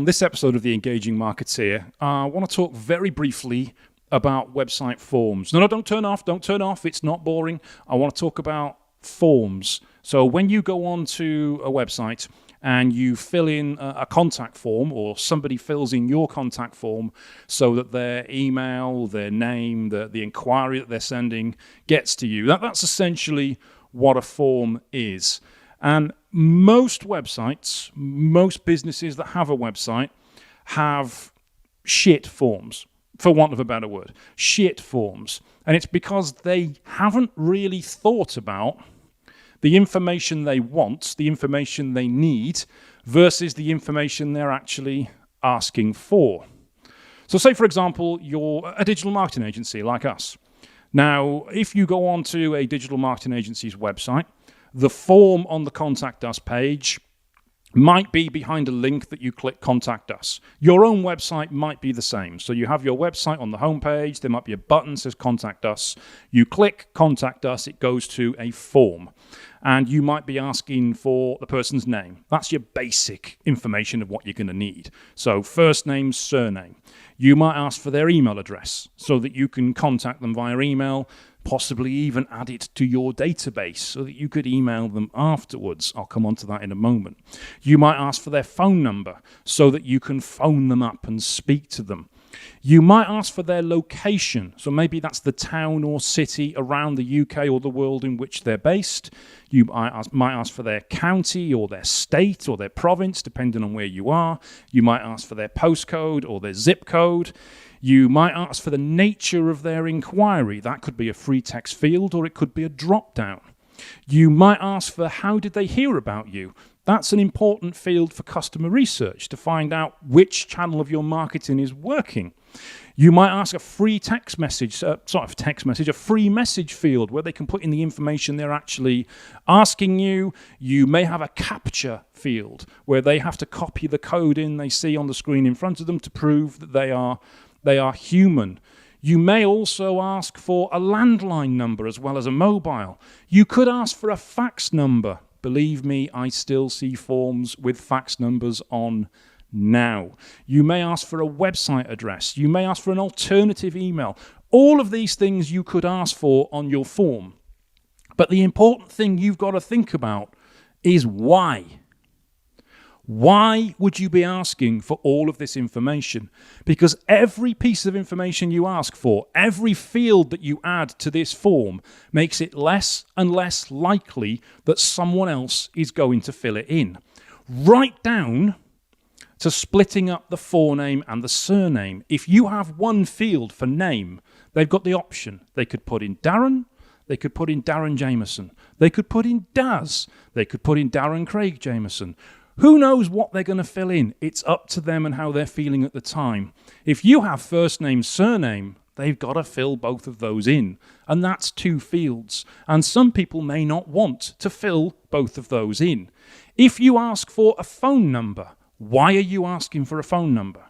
this episode of The Engaging Marketeer, I want to talk very briefly about website forms. No, don't turn off, it's not boring. I want to talk about forms. So when you go on to a website and you fill in a contact form, or somebody fills in your contact form so that their email, their name, the inquiry that they're sending gets to you, that's essentially what a form is. And most websites, most businesses that have a website have shit forms, for want of a better word. Shit forms. And it's because they haven't really thought about the information they want, the information they need, versus the information they're actually asking for. So say, for example, you're a digital marketing agency like us. Now, if you go onto a digital marketing agency's website, the form on the Contact Us page might be behind a link that you click Contact Us. Your own website might be the same. So you have your website on the homepage, there might be a button that says Contact Us. You click Contact Us, it goes to a form. And you might be asking for the person's name. That's your basic information of what you're going to need. So first name, surname. You might ask for their email address so that you can contact them via email, possibly even add it to your database so that you could email them afterwards. I'll come on to that in a moment. You might ask for their phone number so that you can phone them up and speak to them. You might ask for their location, so maybe that's the town or city around the UK or the world in which they're based. You might ask for their county or their state or their province, depending on where you are. You might ask for their postcode or their zip code. You might ask for the nature of their inquiry. That could be a free text field or it could be a drop-down. You might ask for how did they hear about you. That's an important field for customer research to find out which channel of your marketing is working. You might ask a free text message, a free message field where they can put in the information they're actually asking you. You may have a capture field where they have to copy the code in they see on the screen in front of them to prove that they are human. You may also ask for a landline number as well as a mobile. You could ask for a fax number. Believe me, I still see forms with fax numbers on now. You may ask for a website address. You may ask for an alternative email. All of these things you could ask for on your form. But the important thing you've got to think about is why. Why would you be asking for all of this information? Because every piece of information you ask for, every field that you add to this form makes it less and less likely that someone else is going to fill it in. Right down to splitting up the forename and the surname. If you have one field for name, they've got the option. They could put in Darren, they could put in Darren Jameson, they could put in Daz, they could put in Darren Craig Jameson. Who knows what they're going to fill in? It's up to them and how they're feeling at the time. If you have first name, surname, they've got to fill both of those in. And that's two fields. And some people may not want to fill both of those in. If you ask for a phone number, why are you asking for a phone number?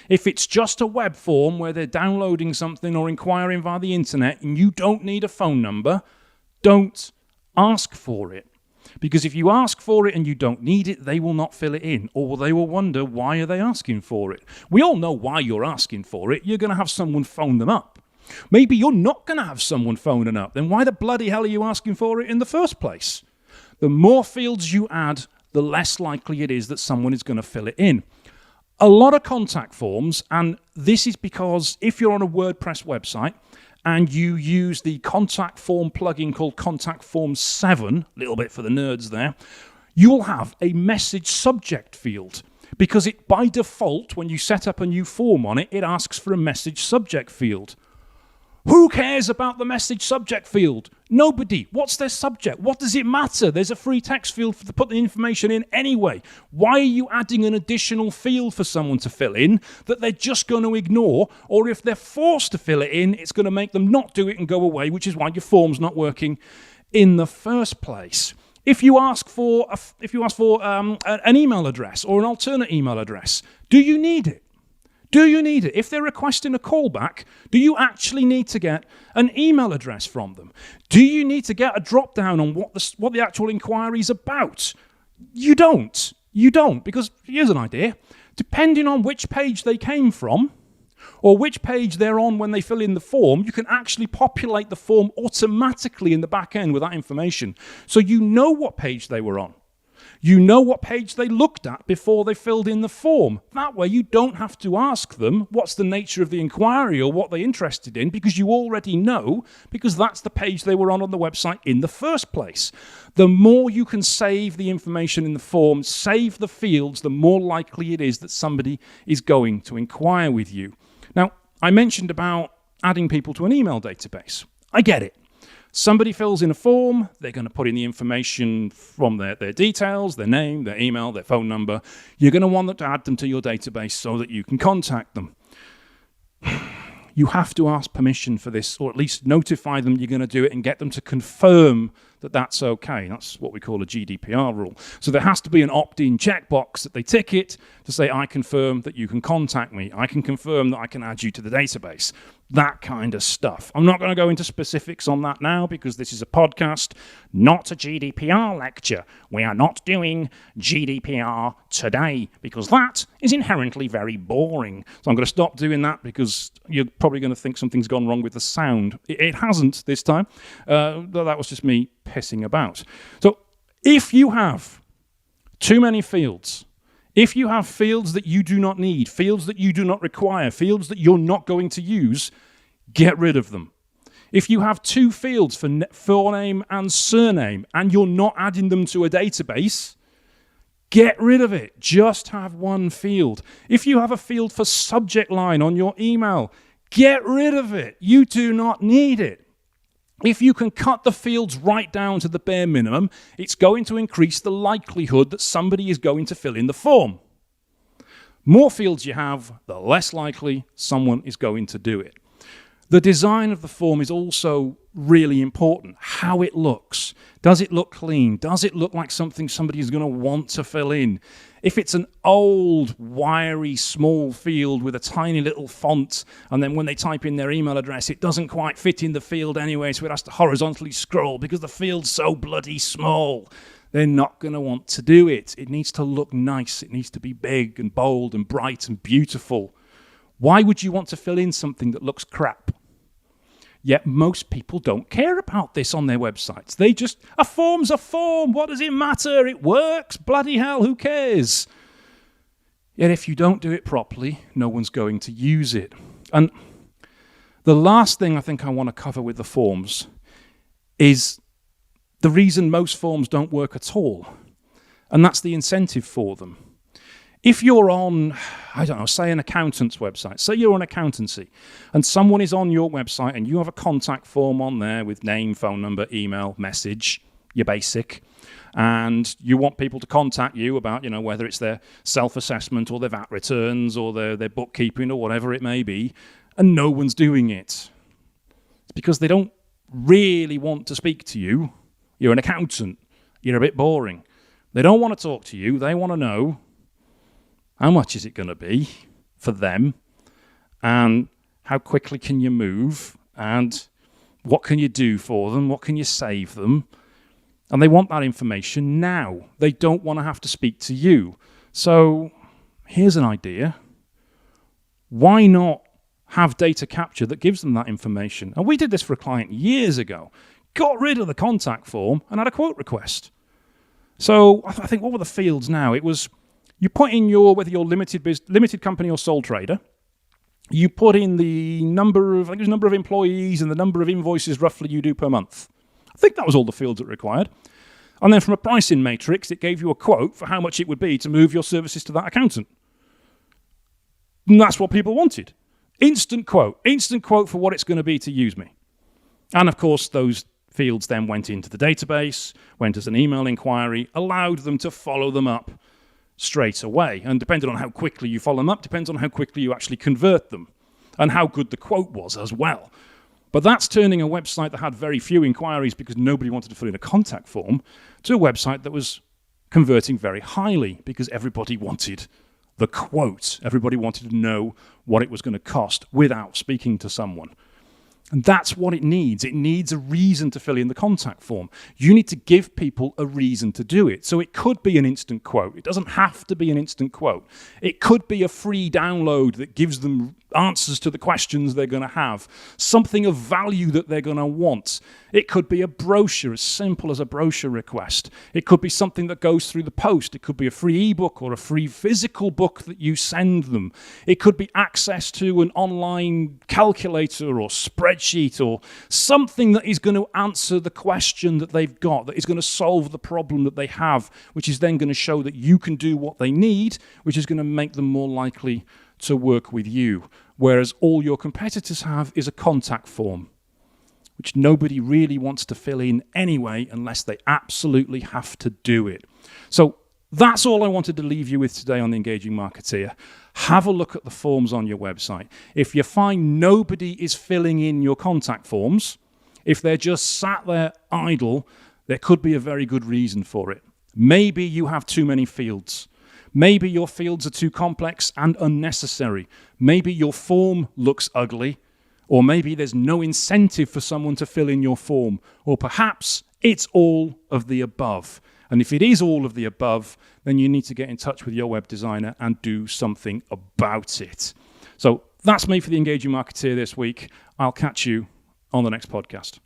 If it's just a web form where they're downloading something or inquiring via the internet and you don't need a phone number, don't ask for it. Because if you ask for it and you don't need it, they will not fill it in, or they will wonder, why are they asking for it? We all know why you're asking for it. You're going to have someone phone them up. Maybe you're not going to have someone phoning up. Then why the bloody hell are you asking for it in the first place? The more fields you add, the less likely it is that someone is going to fill it in. A lot of contact forms, and this is because if you're on a WordPress website, and you use the contact form plugin called Contact Form 7, a little bit for the nerds there, you'll have a message subject field because it, by default, when you set up a new form on it, it asks for a message subject field. Who cares about the message subject field? Nobody. What's their subject? What does it matter? There's a free text field to put the information in anyway. Why are you adding an additional field for someone to fill in that they're just going to ignore? Or if they're forced to fill it in, it's going to make them not do it and go away, which is why your form's not working in the first place. If you ask for an email address or an alternate email address, do you need it? Do you need it? If they're requesting a callback, do you actually need to get an email address from them? Do you need to get a drop down on what the actual inquiry is about? You don't. You don't, because here's an idea. Depending on which page they came from, or which page they're on when they fill in the form, you can actually populate the form automatically in the back end with that information. So you know what page they were on. You know what page they looked at before they filled in the form. That way you don't have to ask them what's the nature of the inquiry or what they're interested in, because you already know, because that's the page they were on the website in the first place. The more you can save the information in the form, save the fields, the more likely it is that somebody is going to inquire with you. Now, I mentioned about adding people to an email database. I get it. Somebody fills in a form, they're going to put in the information from their details, their name, their email, their phone number. You're going to want to add them to your database so that you can contact them. You have to ask permission for this, or at least notify them you're going to do it and get them to confirm that that's okay. That's what we call a GDPR rule. So there has to be an opt-in checkbox that they tick it to say, I confirm that you can contact me. I can confirm that I can add you to the database. That kind of stuff. I'm not going to go into specifics on that now because this is a podcast, not a GDPR lecture. We are not doing GDPR today because that is inherently very boring. So I'm going to stop doing that because you're probably going to think something's gone wrong with the sound. It hasn't this time. That was just me pissing about. So if you have too many fields, if you have fields that you do not need, fields that you do not require, fields that you're not going to use, get rid of them. If you have two fields for forename and surname and you're not adding them to a database, get rid of it. Just have one field. If you have a field for subject line on your email, get rid of it. You do not need it. If you can cut the fields right down to the bare minimum, it's going to increase the likelihood that somebody is going to fill in the form. More fields you have, the less likely someone is going to do it. The design of the form is also really important. How it looks. Does it look clean? Does it look like something somebody is going to want to fill in? If it's an old, wiry, small field with a tiny little font, and then when they type in their email address, it doesn't quite fit in the field anyway, so it has to horizontally scroll because the field's so bloody small, they're not going to want to do it. It needs to look nice. It needs to be big and bold and bright and beautiful. Why would you want to fill in something that looks crap? Yet most people don't care about this on their websites. They just, a form's a form. What does it matter? It works. Bloody hell, who cares? Yet if you don't do it properly, no one's going to use it. And the last thing I think I want to cover with the forms is the reason most forms don't work at all. And that's the incentive for them. If you're on, I don't know, say an accountant's website, say you're an accountancy, and someone is on your website and you have a contact form on there with name, phone number, email, message, your basic, and you want people to contact you about, whether it's their self-assessment or their VAT returns or their bookkeeping or whatever it may be, and no one's doing it. It's because they don't really want to speak to you. You're an accountant. You're a bit boring. They don't want to talk to you. They want to know, how much is it going to be for them? And how quickly can you move? And what can you do for them? What can you save them? And they want that information now. They don't want to have to speak to you. So here's an idea. Why not have data capture that gives them that information? And we did this for a client years ago. Got rid of the contact form and had a quote request. So I think, what were the fields now? It was, you put in whether you're limited company or sole trader. You put in the number of employees and the number of invoices roughly you do per month. I think that was all the fields it required. And then from a pricing matrix, it gave you a quote for how much it would be to move your services to that accountant. And that's what people wanted. Instant quote for what it's going to be to use me. And of course, those fields then went into the database, went as an email inquiry, allowed them to follow them up straight away. And depending on how quickly you follow them up, depends on how quickly you actually convert them and how good the quote was as well. But that's turning a website that had very few inquiries because nobody wanted to fill in a contact form to a website that was converting very highly because everybody wanted the quote. Everybody wanted to know what it was going to cost without speaking to someone. And that's what it needs. It needs a reason to fill in the contact form. You need to give people a reason to do it. So it could be an instant quote. It doesn't have to be an instant quote. It could be a free download that gives them answers to the questions they're going to have, something of value that they're going to want. It could be a brochure, as simple as a brochure request. It could be something that goes through the post. It could be a free ebook or a free physical book that you send them. It could be access to an online calculator or spreadsheet or something that is going to answer the question that they've got, that is going to solve the problem that they have, which is then going to show that you can do what they need, which is going to make them more likely to work with you. Whereas all your competitors have is a contact form, which nobody really wants to fill in anyway unless they absolutely have to do it. So that's all I wanted to leave you with today on The Engaging Marketeer. Have a look at the forms on your website. If you find nobody is filling in your contact forms, if they're just sat there idle, there could be a very good reason for it. Maybe you have too many fields. Maybe your fields are too complex and unnecessary. Maybe your form looks ugly, or maybe there's no incentive for someone to fill in your form, or perhaps it's all of the above. And if it is all of the above, then you need to get in touch with your web designer and do something about it. So that's me for The Engaging Marketeer this week. I'll catch you on the next podcast.